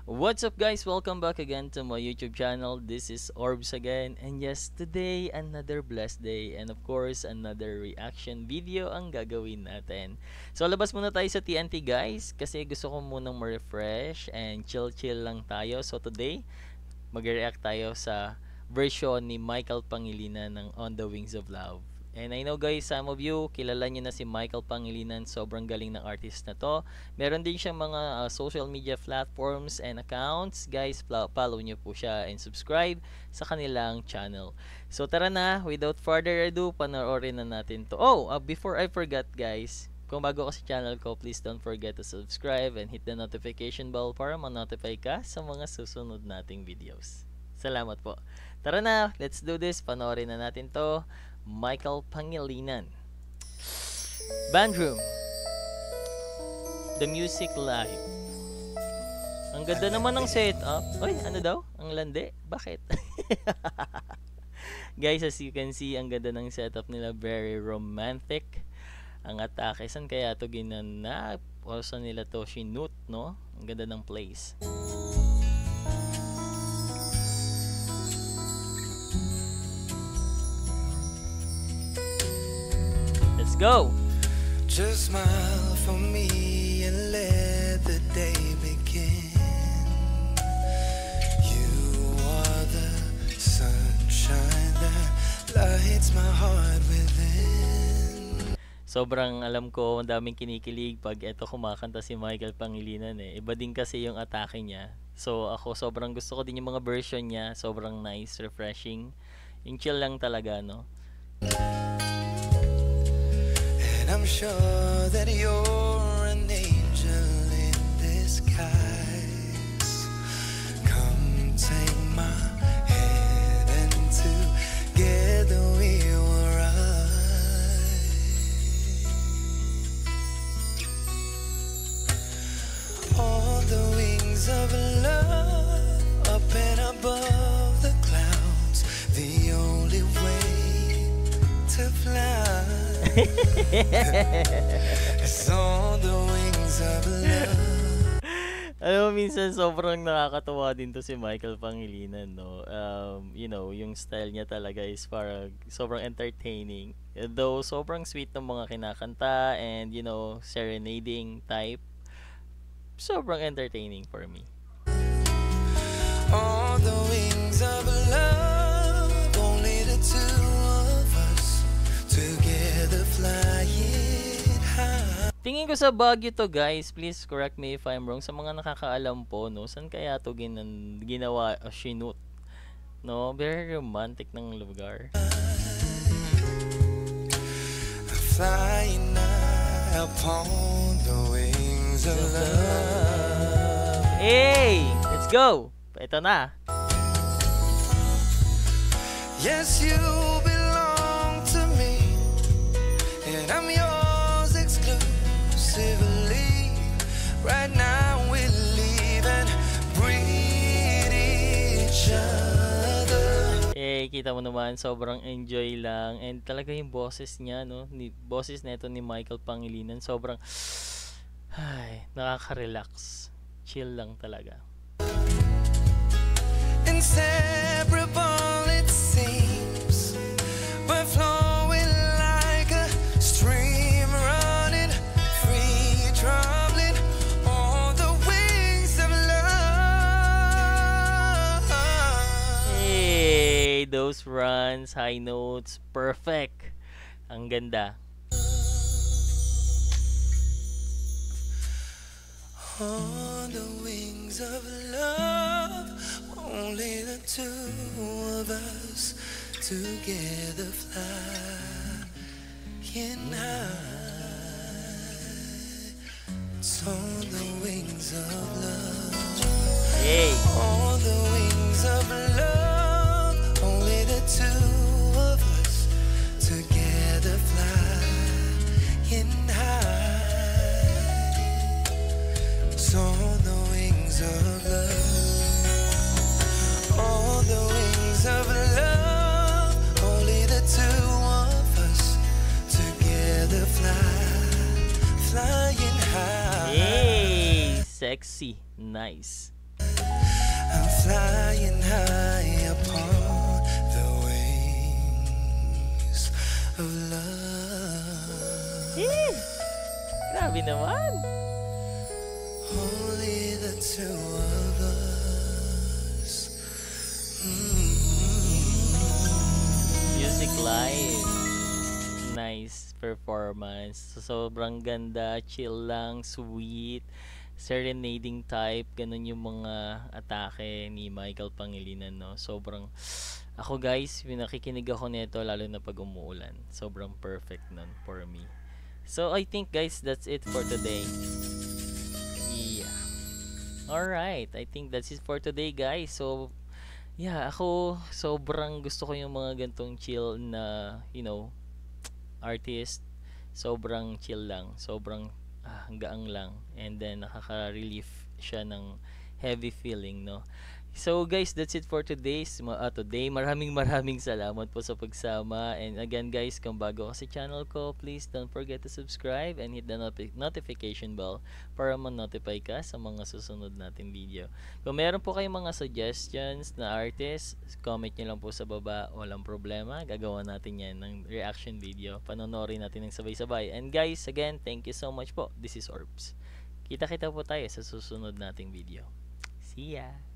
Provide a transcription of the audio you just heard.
What's up guys? Welcome back again to my YouTube channel. This is Orbs again. And yes, today another blessed day and of course another reaction video ang gagawin natin. So labas muna tayo sa TNT guys kasi gusto ko munang ma-refresh and chill lang tayo. So today, mag-react tayo sa version ni Michael Pangilinan ng On the Wings of Love. And I know guys, some of you, kilala nyo na si Michael Pangilinan. Sobrang galing ng artist na to. Meron din siyang mga social media platforms and accounts. Guys, follow nyo po siya and subscribe sa kanilang channel. So tara na, without further ado, panoorin na natin to. Before I forget guys, kung bago ka sa channel ko, please don't forget to subscribe and hit the notification bell para ma-notify ka sa mga susunod nating videos. Salamat po. Tara na, let's do this. Panoorin na natin to. Michael Pangilinan. Bandroom. The Music Live. Ang ganda naman ng setup. Oy, ano daw? Ang landi? Bakit? Guys, as you can see, ang ganda ng setup nila. Very romantic. Ang atake. Saan kaya ito ginanap? O saan nila to sinut, no? Ang ganda ng place. Let's go! Just smile for me and let the day begin. You are the sunshine that lights my heart within. Sobrang alam ko, ang daming kinikilig pag eto kumakanta si Michael Pangilinan eh. Iba din kasi yung atake niya. So ako sobrang gusto ko din yung mga version niya. Sobrang nice, refreshing. Yung chill lang talaga, no? I'm sure that you're an angel in disguise. Come take my hand and together we will rise. On the wings of love, up and above the clouds, the only way to fly. It's on the wings of love. Alam mo, minsan sobrang nakakatawa din to si Michael Pangilinan, no? You know, yung style niya talaga is parang sobrang entertaining. Though sobrang sweet ng mga kinakanta and, you know, serenading type. Sobrang entertaining for me. On the wings of love, only the two of us together flying high. Tingin ko sa Baguio to guys, please correct me if I'm wrong. Sa mga nakakaalam po, no, saan kaya to ginawa o sinut? No, very romantic ng lugar. Flying high upon the wings of love. Hey, let's go. Ito na. Yes, you belong to me, and I'm yours exclusively. Right now we live and breathe each other. Kita mo naman, sobrang enjoy lang. And talaga yung boses niya, no? Boses nito ni Michael Pangilinan, sobrang nakaka-relax. Chill lang talaga. Inseparable it seems, we're flowing like a stream running free, traveling on the wings of love. Hey, those runs, high notes, perfect. Ang ganda. On the wings of love, only the two of us together flying high. It's on the wings of love. Hey. On the wings of love, only the two of us together flying high. It's on the wings of love. On the wings of love, only the two of us together flying high. Hey, sexy, nice. I'm flying high upon the wings of love. Eh, grabe naman. Only the two of us. Music live. Nice performance. Sobrang ganda, chill lang, sweet, serenading type. Ganun yung mga atake ni Michael Pangilinan, no? Sobrang, ako guys, pinakikinig ako nito lalo na pag umuulan. Sobrang perfect nun for me. So, I think guys, that's it for today. Yeah. Alright, I think that's it for today guys. So, yeah, ako sobrang gusto ko yung mga gantong chill na, artist. Sobrang chill lang, sobrang gaang lang, and then nakaka-relief siya ng heavy feeling, no? So guys, that's it for today. Maraming salamat po sa pagsama. And again guys, kung bago ka sa channel ko, please don't forget to subscribe and hit the notification bell para ma-notify ka sa mga susunod nating video. Kung meron po kayong mga suggestions na artist, comment nyo lang po sa baba. Walang problema, gagawa natin yan ng reaction video. Panonorin natin ng sabay-sabay. And guys, again, thank you so much po. This is Orbs. Kita-kita po tayo sa susunod nating video. See ya!